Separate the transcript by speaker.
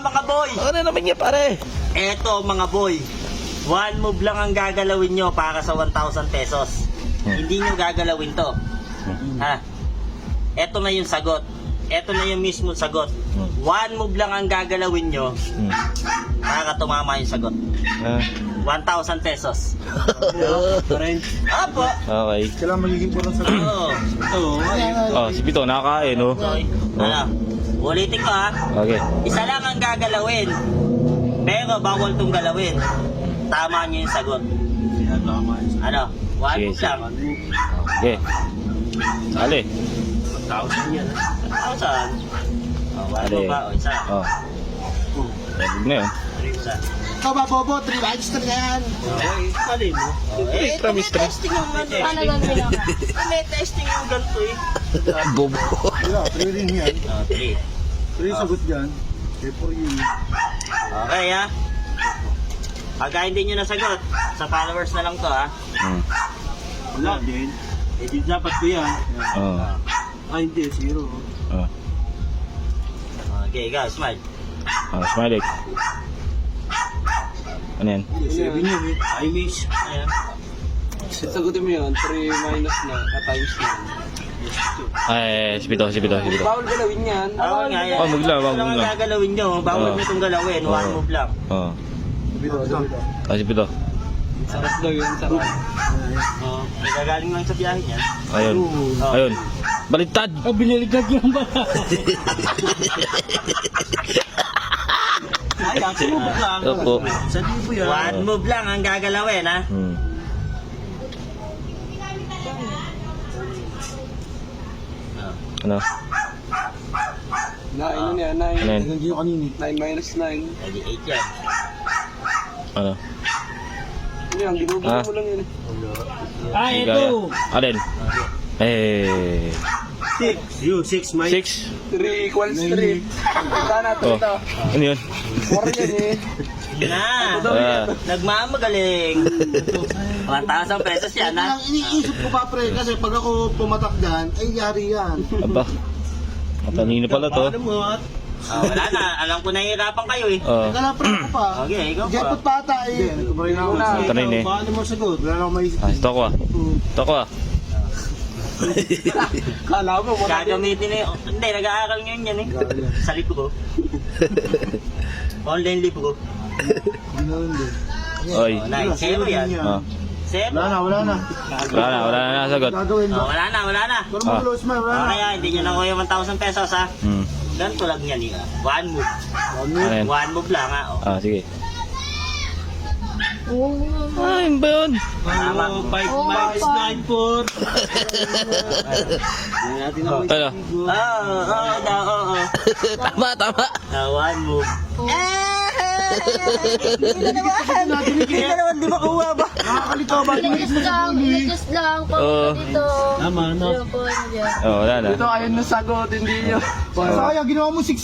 Speaker 1: mga boy.
Speaker 2: Ano naman niya pare?
Speaker 1: Eto mga boy. One move lang ang gagalawin nyo para sa 1,000 pesos. Hindi nyo gagalawin to. Ha? Eto na yung sagot. Eto na yung mismo sagot. One move lang ang gagalawin nyo para tumama yung sagot. 1,000 pesos. Apo.
Speaker 2: Okay.
Speaker 3: Kailangan magiging purang sa
Speaker 1: Oo.
Speaker 2: Oh, si Pito nakakain, no?
Speaker 1: Ano? Ulitin ko ha.
Speaker 2: Okay.
Speaker 1: Isa lang ang gagalawin. Pero bawal tong galawin. Tama nyo yung sagot. Ano? One
Speaker 2: Sige,
Speaker 1: move lang.
Speaker 2: Okay. Ali.
Speaker 1: 1,000 yan. 1,000. One
Speaker 2: Ali.
Speaker 1: move ba? O isa.
Speaker 2: Oh. Huwag na yun.
Speaker 1: Isa.
Speaker 3: Ikaw ba, Bobo? 3 rides na yan.
Speaker 1: Mali mo. Eh, may testing yung ano.
Speaker 4: Ano gagawin ako?
Speaker 1: May testing yung ganito eh.
Speaker 2: Bobo.
Speaker 3: Wala, 3 rin yan.
Speaker 1: 3.
Speaker 3: 3 sagot dyan. Eh, for you.
Speaker 1: Okay ha. Pagka hindi nyo nasagot, sa followers na lang to ha.
Speaker 3: Wala din. Eh, di dapat ko yan.
Speaker 2: Oh.
Speaker 3: Hindi, 0.
Speaker 2: Oh.
Speaker 1: Okay, ikaw, smile.
Speaker 2: Oh, smiley. Ano yan?
Speaker 3: 7 yun eh.
Speaker 5: I miss.
Speaker 1: Ayan.
Speaker 5: Sagutin mo yun, 3 minus na, times na.
Speaker 2: Ay, si Pito.
Speaker 5: Bawal galawin yan.
Speaker 1: Bawal nga yan.
Speaker 2: Oh, maglaw,
Speaker 1: Ito lang ang
Speaker 2: maglaw.
Speaker 1: gagalawin nyo. Bawal
Speaker 2: Oh.
Speaker 1: nyo itong galawin. One
Speaker 2: Oh.
Speaker 1: move lang.
Speaker 2: Oh.
Speaker 3: Dito.
Speaker 2: Oh, si Pito.
Speaker 5: Sarap daw yun, sarap.
Speaker 1: Oh. Nagagaling lang sa biyahe niyan.
Speaker 2: Ayun.
Speaker 1: Oh.
Speaker 2: Ayun. Baliktad.
Speaker 5: Oh, biniligtad yun ba?
Speaker 1: Ayan, sumubok lang.
Speaker 2: Opo.
Speaker 3: Sa libo yan.
Speaker 1: One move lang ang gagalawin ha.
Speaker 2: Ano?
Speaker 5: 9 yun yan,
Speaker 2: Ano
Speaker 5: 9.
Speaker 2: yan?
Speaker 3: Nagagin yung kanini.
Speaker 5: 9 minus 9.
Speaker 1: Lagi 8 yan.
Speaker 2: Ano?
Speaker 5: Ano yan, ginugulo
Speaker 2: Ah.
Speaker 5: mo lang yun.
Speaker 2: Ito. Alin? Eh.
Speaker 3: 6. You, 6 minus.
Speaker 2: 6.
Speaker 5: 3 equals 3. Sana
Speaker 2: Oh.
Speaker 5: ito.
Speaker 2: Ano yun?
Speaker 5: 4 yan eh.
Speaker 1: Yun na.
Speaker 2: Ah.
Speaker 1: Nagmamagaling. 1,000 pesos yan ha.
Speaker 3: Ang iniisip ko pa, pre, kasi pag ako pumatak dyan, ay yari yan.
Speaker 2: Aba. Matalino pala to.
Speaker 1: Wala na. Alam ko nahihirapan kayo eh.
Speaker 2: Oh.
Speaker 3: Teka lang, pre, ako pa.
Speaker 1: Okay, ikaw pa.
Speaker 3: Jepot pa ata eh. Hindi, nagkumarin ako.
Speaker 2: Kanina eh.
Speaker 3: Paano mo sagot? Wala na akong maisip.
Speaker 2: Ah, ito ko ah. Ito ko ah.
Speaker 5: Kala ko, wala din.
Speaker 1: Gagamitin eh. Hindi, nag-aaral ngayon yan eh. Sa libro. Online libro.
Speaker 3: Ganoon din.
Speaker 2: Oy.
Speaker 1: Oh, nice. Zero yan.
Speaker 2: Oh.
Speaker 1: Zero.
Speaker 3: Wala na.
Speaker 2: Wala na nasagot.
Speaker 3: Gagawin
Speaker 1: Oh,
Speaker 3: mo.
Speaker 1: wala na.
Speaker 3: Pero mo close man, wala na.
Speaker 1: Kaya hindi nyo nakuha yung 1,000 pesos ha. Ganito lang yan eh. One move.
Speaker 2: Ano yan?
Speaker 1: One move lang ha. Oh.
Speaker 2: Ah, sige. Ay, ba yun?
Speaker 1: Tama.
Speaker 5: 5 minus 9, 4.
Speaker 2: Ano?
Speaker 1: Oo.
Speaker 2: Tama.
Speaker 1: One move. Hindi na naman di makuha ba?
Speaker 3: Nakakalito ba?
Speaker 4: Bilis lang.
Speaker 2: Oo.
Speaker 4: Dito.
Speaker 3: Tama na.
Speaker 4: Ayoko, ano dyan.
Speaker 2: Oh, wala na.
Speaker 5: Ito ayun na sagot, hindi yun.
Speaker 3: Kaya ginawa mo 6